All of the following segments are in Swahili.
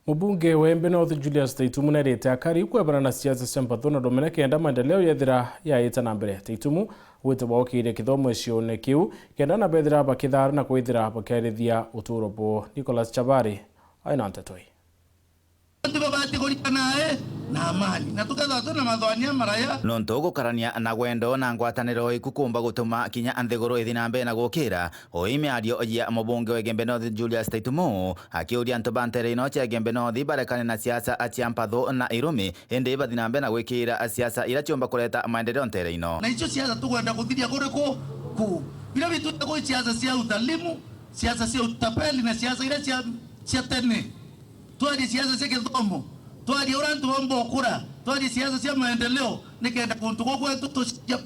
Mubunge wa Embe North Julius Taitumu nerete akari kwebana na siasa cia mpatho na domene kenda maendeleo yethira yaita na mbere. Taitumu wite wokire kithomo cione kiu kenda na bethira bakithara na kwithira bakerithia uturo bo. Nicholas Chabari aina ntetoi na amani na tukatha na mathwania maraya nonto gukarania na gwendo na ngwataniro ikukumba gutuma kinya anthiguru ithinambe na gukira o imiario ya mubunge wa Embe North Julius Taitumu akiuria antu bantere ino cia Embe North barekane na siasa acia mpatho na irumi indi bathinambe na gwikira siasa ira ciomba kureta maendeleo ntere ino na icio siasa tugwenda kuthiria kuriku ku bila vitu kwa siasa cia utalimu, siasa cia utapeli na siasa ira cia tene twari siasa cia githomo twari urantu ombo kura twari siasa cia maendeleo nikenda kuntu kwetu tucia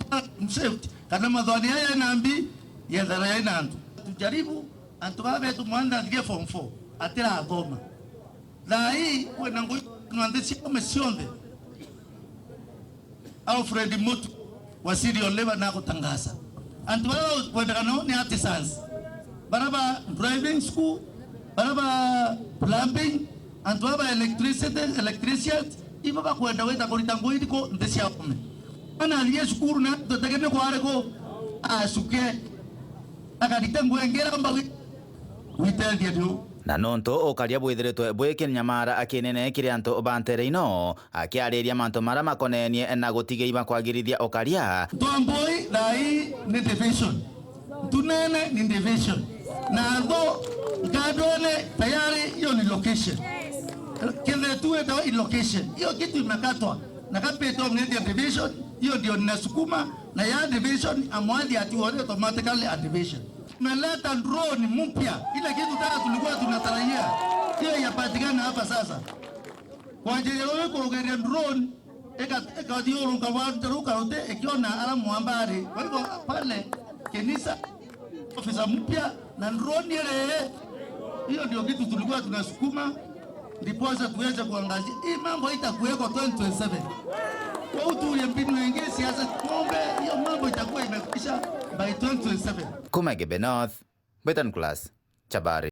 safety kana mathwani haya nambi yethara ya nantu tujaribu antu babetu mwanda ngie form 4 atira athoma na hii kwena ngui nwandici kama sionde Alfred Mutu wa Senior Level na kutangaza antu wao kwenda kana ni artisans baraba driving school baraba plumbing antu aba electrician iba bakwenda weta kulita ngoidi ko ndesi akome ana aliye shukuru na tutegeme kwa areko asuke akadita ngwengera kamba witendi tu na nonto okaria bwithiritwe bwikinyamara akinene kiri antu bantere ino akiariria mantu mara makonenie na gutigiiba kwagirithia okaria tomboi dai ni division tunene ni division na ndo gadone tayari hiyo ni location kile tuwe dawa in location hiyo kitu imekatwa na kapeto media division hiyo ndio ninasukuma na ya division amwadi atione automatically a division meleta drone mpya ile kitu tata tulikuwa tunatarajia hiyo yapatikana hapa sasa kwa ajili ya kuongelea drone eka dioro kawaruka rote ikiona alamu ambari kwa hivyo pale kenisa ofisa mpya na drone ile hiyo ndio kitu tulikuwa tunasukuma ndiposa tuweze kuangazia hii mambo itakuweko 2027 kwa utu ya mbinu nyingine siasa ng'ombe hiyo mambo itakuwa imekwisha by 2027 kuma Embe North Betan Class Chabari.